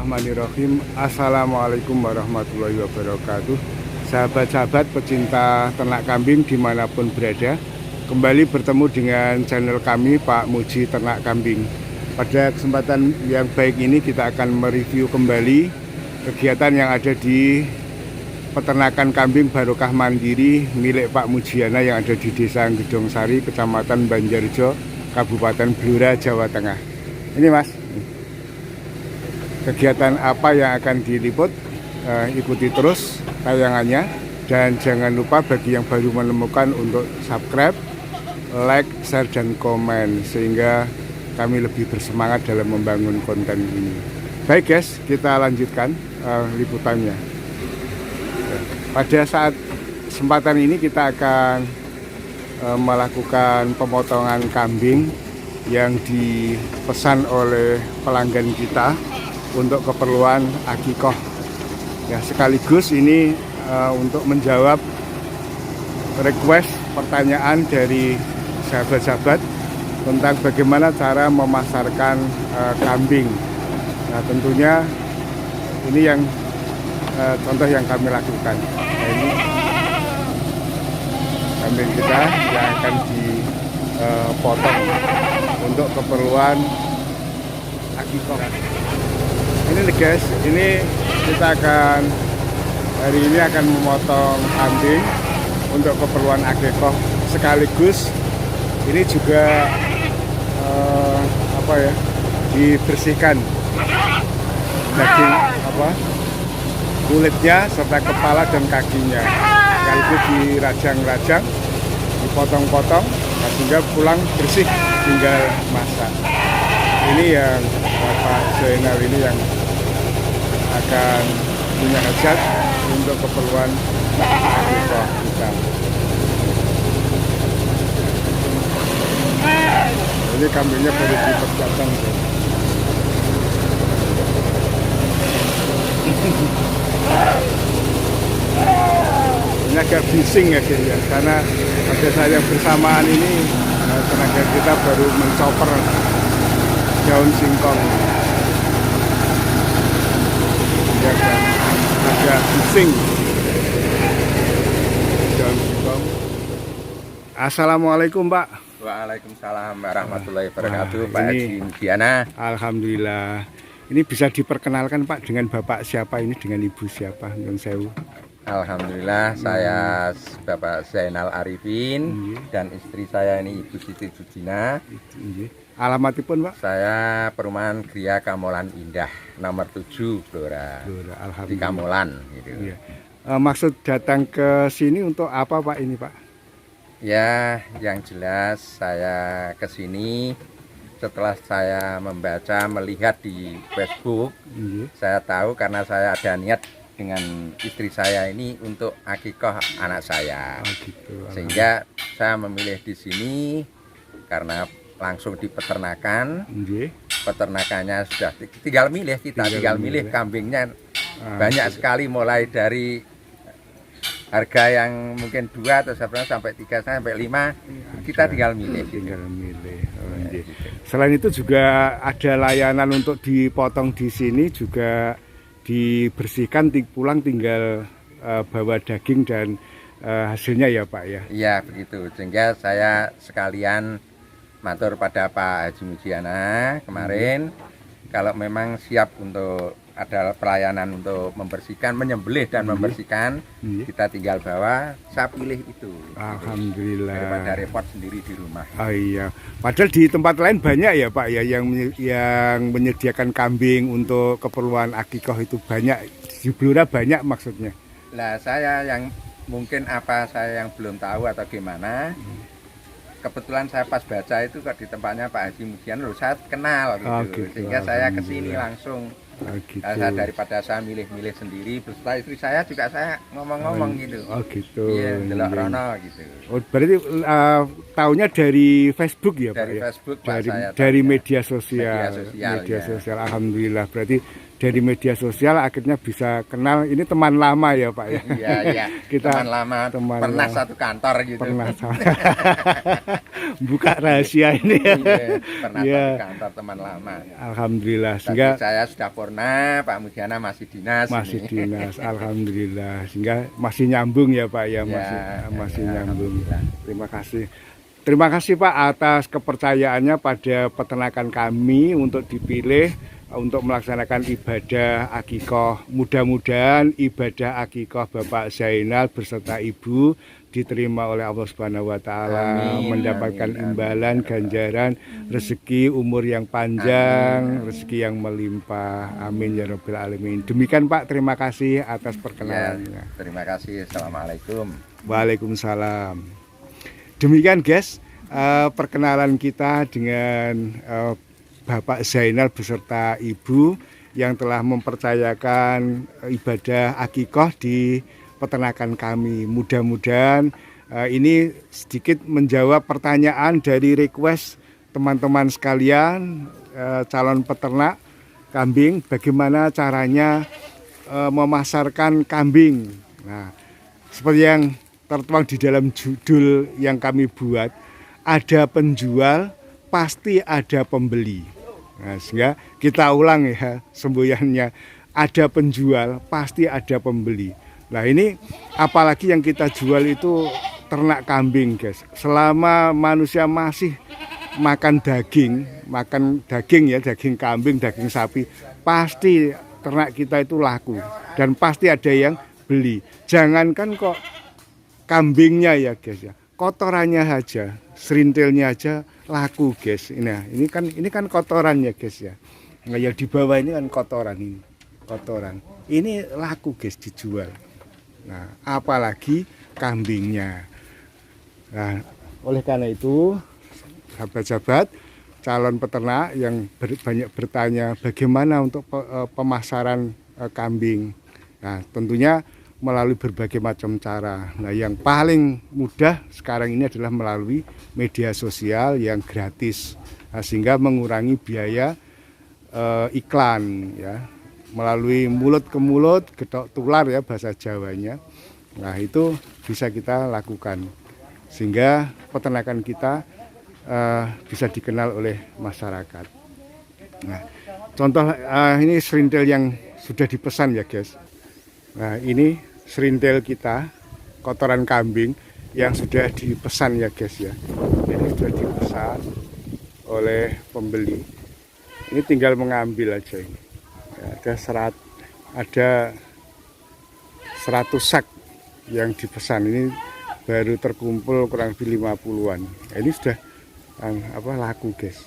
Bismillahirrahmanirrahim. Assalamualaikum warahmatullahi wabarakatuh. Sahabat-sahabat pecinta ternak kambing dimanapun berada, kembali bertemu dengan channel kami Pak Muji Ternak Kambing. Pada kesempatan yang baik ini kita akan mereview kembali kegiatan yang ada di peternakan kambing Barokah Mandiri milik Pak Mujiana yang ada di Desa Gedong Sari, Kecamatan Banjarjo, Kabupaten Blora, Jawa Tengah. Ini Mas, kegiatan apa yang akan diliput, ikuti terus tayangannya, dan jangan lupa bagi yang baru menemukan untuk subscribe, like, share, dan komen sehingga kami lebih bersemangat dalam membangun konten ini. Baik guys, kita lanjutkan liputannya. Pada saat kesempatan ini kita akan melakukan pemotongan kambing yang dipesan oleh pelanggan kita untuk keperluan akikoh. Ya, sekaligus ini untuk menjawab request pertanyaan dari sahabat-sahabat tentang bagaimana cara memasarkan kambing. Nah, tentunya ini yang contoh yang kami lakukan. Nah, ini kambing kita yang akan dipotong untuk keperluan akikoh. Ini nih guys, ini kita akan hari ini akan memotong kambing untuk keperluan akikoh, sekaligus ini juga dibersihkan daging kulitnya serta kepala dan kakinya, sekaligus dirajang-rajang, dipotong-potong, nah, sehingga pulang bersih tinggal masak. Ini yang Bapak Zainal ini yang akan punya hajat untuk keperluan akikoh kita. Ini kambingnya baru dipersiapkan. Ini agak bising ya guys ya, karena pada saat yang bersamaan ini tenaga kita baru mencoper daun singkong. Ya kan, agak bising daun singkong. Assalamualaikum Pak. Waalaikumsalam warahmatullahi wabarakatuh. Pak Haji Mujiana. Alhamdulillah. Ini bisa diperkenalkan Pak dengan Bapak siapa ini, dengan Ibu siapa? Yang sewu. Alhamdulillah, saya Bapak Zainal Arifin dan istri saya ini Ibu Siti Judina. Alamatipun Pak? Saya Perumahan Gria Kamolan Indah nomor 7 Blora. Di Kamolan gitu. Iya. Maksud datang ke sini untuk apa Pak ini Pak? Ya, yang jelas saya ke sini setelah saya membaca, melihat di Facebook. Saya tahu karena saya ada niat dengan istri saya ini untuk akikoh anak saya. Sehingga saya memilih di sini karena langsung di peternakan. Peternakannya sudah tinggal milih, kita tinggal milih kambingnya. Banyak sekali, mulai dari harga yang mungkin 2 atau sampai 3 sampai 5, kita tinggal milih. Selain itu juga ada layanan untuk dipotong di sini, juga dibersihkan, pulang tinggal bawa daging dan hasilnya ya Pak ya. Iya begitu, sehingga saya sekalian matur pada Pak Haji Mujiana kemarin, kalau memang siap untuk ada pelayanan untuk membersihkan, menyembelih dan membersihkan, kita tinggal bawa, saya pilih itu. Alhamdulillah. Daripada repot sendiri di rumah. Oh iya, padahal di tempat lain banyak ya Pak ya yang menyediakan kambing untuk keperluan akikoh, itu banyak di Blora, banyak maksudnya. Nah, saya yang mungkin saya yang belum tahu atau gimana. Kebetulan saya pas baca itu kok di tempatnya Pak Haji Mujiana, saya kenal gitu. Sehingga saya kesini langsung. Daripada saya milih-milih sendiri, beserta istri saya juga saya ngomong-ngomong gitu. Oh gitu. Iya, delok rono gitu. Oh, berarti tahunya dari Facebook ya Pak? Dari Facebook Pak, dari media sosial. Media sosial. Alhamdulillah. Berarti dari media sosial akhirnya bisa kenal. Ini teman lama ya Pak ya. Iya, iya. Kita teman lama, pernah lama. satu kantor gitu. Pernah buka rahasia ini ya. Iya, pernah Iya. satu kantor teman lama. Alhamdulillah, Tapi sehingga saya sudah purna, Pak Mujiana masih dinas. masih ini. dinas. Alhamdulillah, sehingga masih nyambung ya Pak ya, Ya, masih ya, nyambung. alhamdulillah. Terima kasih. Terima kasih Pak atas kepercayaannya pada peternakan kami untuk dipilih untuk melaksanakan ibadah akikoh. Mudah-mudahan ibadah akikoh Bapak Zainal beserta Ibu diterima oleh Allah Subhanahu wa taala, Amin, mendapatkan amin, imbalan, ganjaran, rezeki, umur yang panjang, rezeki yang melimpah. Amin ya rabbal alamin. Demikian Pak, terima kasih atas Ya, perkenalannya. terima kasih. Assalamualaikum. Waalaikumsalam. Demikian guys, perkenalan kita dengan Bapak Zainal beserta Ibu yang telah mempercayakan ibadah akikoh di peternakan kami. Mudah-mudahan ini sedikit menjawab pertanyaan dari request teman-teman sekalian, calon peternak kambing, bagaimana caranya memasarkan kambing. Nah, seperti yang tertuang di dalam judul yang kami buat, ada penjual pasti ada pembeli. Nah, sehingga kita ulang ya semboyannya, ada penjual pasti ada pembeli. Nah ini apalagi yang kita jual itu ternak kambing guys. Selama manusia masih makan daging ya, daging kambing, daging sapi, pasti ternak kita itu laku dan pasti ada yang beli. Jangankan kok kambingnya ya guys ya, kotorannya aja, serintilnya aja laku guys. Nah, ini kan kotoran ya guys ya. Nah, yang di bawah ini kan kotoran ini. Kotoran. Ini laku guys dijual. Nah, apalagi kambingnya. Nah, oleh karena itu sahabat-sahabat calon peternak yang banyak bertanya bagaimana untuk pemasaran kambing. Nah, tentunya melalui berbagai macam cara. Nah, yang paling mudah sekarang ini adalah melalui media sosial yang gratis, nah, sehingga mengurangi biaya iklan ya, melalui mulut ke mulut, gedok tular ya bahasa Jawanya. Nah, itu bisa kita lakukan sehingga peternakan kita bisa dikenal oleh masyarakat. Nah, contoh ini serintil yang sudah dipesan ya guys. Nah, ini serintil kita, kotoran kambing yang sudah dipesan ya guys ya. Ini sudah dipesan oleh pembeli. Ini tinggal mengambil aja ini. Ya, ada 100 sak yang dipesan. Ini baru terkumpul kurang lebih 50-an. Nah, ini sudah laku guys.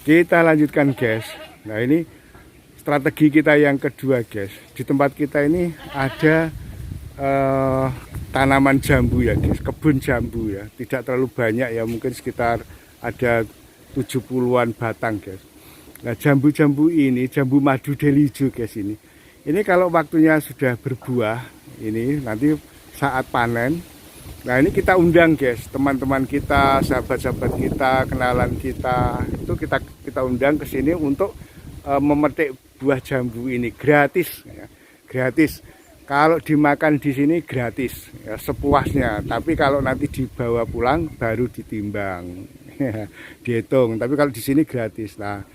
Kita lanjutkan guys. Nah, ini strategi kita yang kedua guys, di tempat kita ini ada tanaman jambu ya guys, kebun jambu ya, tidak terlalu banyak ya, mungkin sekitar ada 70-an batang guys. Nah, jambu-jambu ini, jambu madu delijo guys, ini kalau waktunya sudah berbuah, ini nanti saat panen. Nah, ini kita undang guys, teman-teman kita, sahabat-sahabat kita, kenalan kita, itu kita undang ke sini untuk memetik buah jambu ini gratis ya. Gratis. Kalau dimakan di sini gratis ya, sepuasnya. Tapi kalau nanti dibawa pulang baru ditimbang. Dihitung. Tapi kalau di sini gratis. Nah,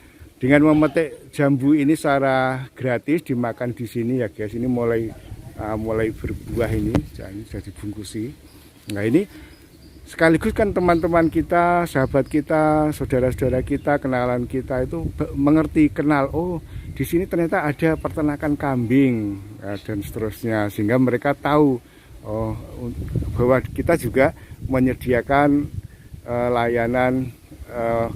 dengan memetik jambu ini secara gratis dimakan di sini ya guys. Ini mulai berbuah ini sudah dibungkusi. Nah, ini sekaligus kan teman-teman kita, sahabat kita, saudara-saudara kita, kenalan kita itu mengerti, kenal, oh di sini ternyata ada peternakan kambing ya, dan seterusnya, sehingga mereka tahu bahwa kita juga menyediakan layanan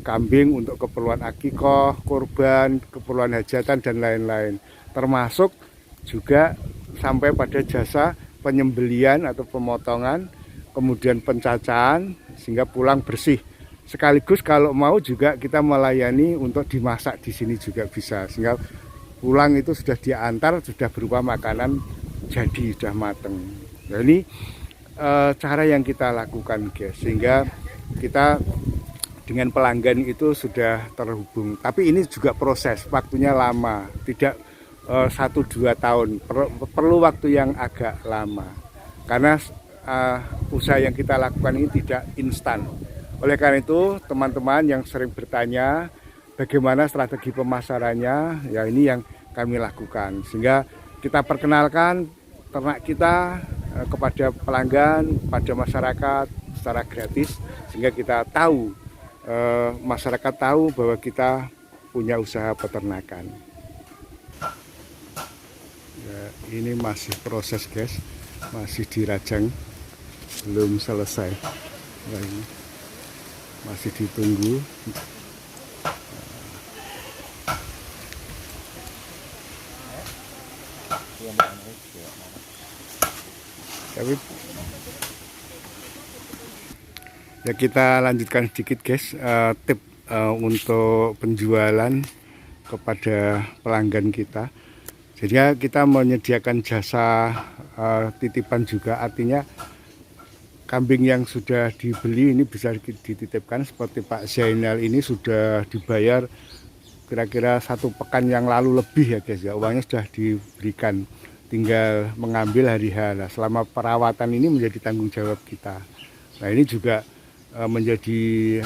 kambing untuk keperluan akikoh, kurban, keperluan hajatan dan lain-lain, termasuk juga sampai pada jasa penyembelian atau pemotongan, kemudian pencacahan sehingga pulang bersih. Sekaligus kalau mau juga kita melayani untuk dimasak di sini juga bisa, sehingga pulang itu sudah diantar, sudah berupa makanan jadi, sudah mateng. Nah, ini cara yang kita lakukan guys, sehingga kita dengan pelanggan itu sudah terhubung. Tapi ini juga proses, waktunya lama, tidak 1-2 tahun, perlu waktu yang agak lama. Karena usaha yang kita lakukan ini tidak instan. Oleh karena itu, teman-teman yang sering bertanya bagaimana strategi pemasarannya, ya ini yang kami lakukan. Sehingga kita perkenalkan ternak kita kepada pelanggan, pada masyarakat secara gratis, sehingga kita tahu, masyarakat tahu bahwa kita punya usaha peternakan. Ya, ini masih proses guys, masih dirajang, belum selesai. Nah, ini masih ditunggu. Tapi ya kita lanjutkan sedikit guys, tip untuk penjualan kepada pelanggan kita. Jadi kita menyediakan jasa titipan juga, artinya kambing yang sudah dibeli ini bisa dititipkan. Seperti Pak Zainal ini sudah dibayar kira-kira 1 pekan yang lalu lebih ya guys ya, uangnya sudah diberikan, tinggal mengambil hari H. Nah, selama perawatan ini menjadi tanggung jawab kita. Nah ini juga menjadi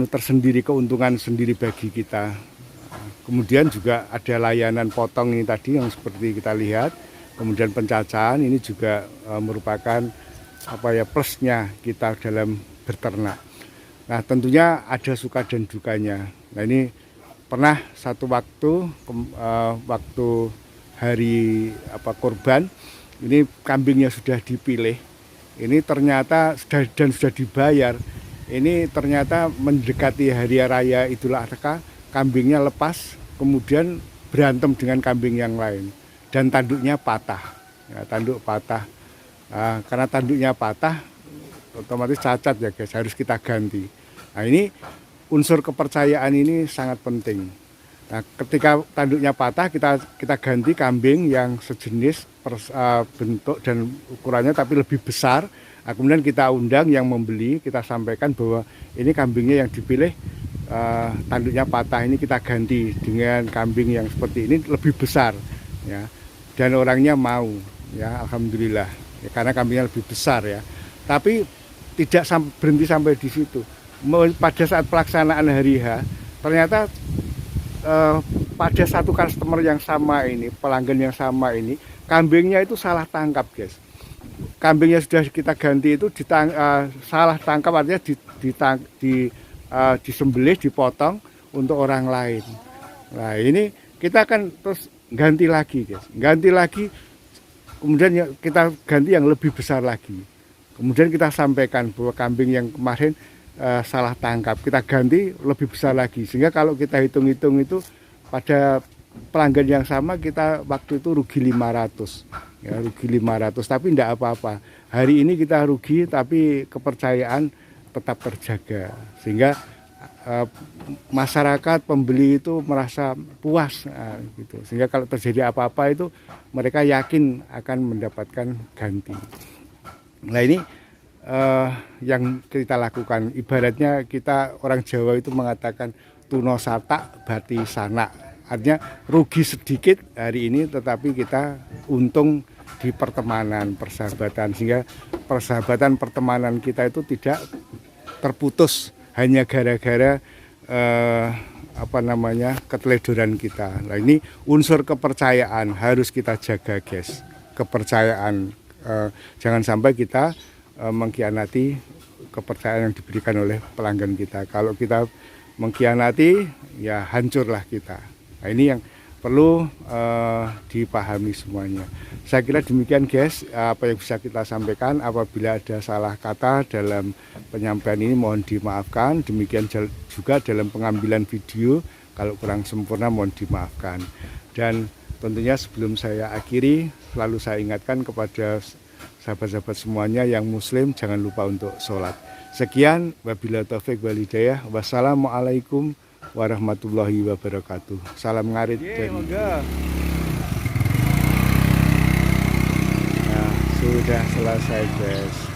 tersendiri, keuntungan sendiri bagi kita. Kemudian juga ada layanan potong ini tadi yang seperti kita lihat. Kemudian pencacahan ini juga merupakan plusnya kita dalam berternak. Nah tentunya ada suka dan dukanya. Nah ini pernah satu waktu hari kurban, ini kambingnya sudah dipilih, ini ternyata sudah dibayar, ini ternyata mendekati hari raya Idul Adha, kambingnya lepas, kemudian berantem dengan kambing yang lain dan tanduknya patah, ya, tanduk patah. Nah, karena tanduknya patah otomatis cacat ya guys, harus kita ganti. Nah ini unsur kepercayaan ini sangat penting. Nah, ketika tanduknya patah, kita ganti kambing yang sejenis bentuk dan ukurannya tapi lebih besar. Nah, kemudian kita undang yang membeli, kita sampaikan bahwa ini kambingnya yang dipilih tanduknya patah, ini kita ganti dengan kambing yang seperti ini lebih besar, ya. Dan orangnya mau, ya, alhamdulillah, ya, karena kambingnya lebih besar ya. Tapi tidak berhenti sampai di situ. Pada saat pelaksanaan hari H, ternyata pada satu customer yang sama ini, pelanggan yang sama ini, kambingnya itu salah tangkap guys. Kambingnya sudah kita ganti itu salah tangkap, artinya disembelih, dipotong untuk orang lain. Nah ini kita akan terus ganti lagi guys, ganti lagi, kemudian kita ganti yang lebih besar lagi. Kemudian kita sampaikan bahwa kambing yang kemarin salah tangkap, kita ganti lebih besar lagi, sehingga kalau kita hitung-hitung itu pada pelanggan yang sama kita waktu itu rugi 500, ya, rugi 500, tapi tidak apa-apa. Hari ini kita rugi tapi kepercayaan tetap terjaga, sehingga masyarakat pembeli itu merasa puas, nah, gitu. Sehingga kalau terjadi apa-apa itu mereka yakin akan mendapatkan ganti. Nah ini yang kita lakukan, ibaratnya kita orang Jawa itu mengatakan tuno satak bati sanak, artinya rugi sedikit hari ini tetapi kita untung di pertemanan, persahabatan, sehingga persahabatan pertemanan kita itu tidak terputus hanya gara-gara keteledoran kita. Nah ini unsur kepercayaan harus kita jaga guys, kepercayaan, jangan sampai kita mengkhianati kepercayaan yang diberikan oleh pelanggan kita. Kalau kita mengkhianati, ya hancurlah kita. Nah ini yang perlu dipahami semuanya. Saya kira demikian guys, apa yang bisa kita sampaikan. Apabila ada salah kata dalam penyampaian ini mohon dimaafkan. Demikian juga dalam pengambilan video, kalau kurang sempurna mohon dimaafkan. Dan tentunya sebelum saya akhiri, selalu saya ingatkan kepada sahabat-sahabat semuanya yang muslim, jangan lupa untuk sholat. Sekian, wabillahi taufiq wal hidayah. Wassalamualaikum warahmatullahi wabarakatuh. Salam ngarit dan nah, sudah selesai guys.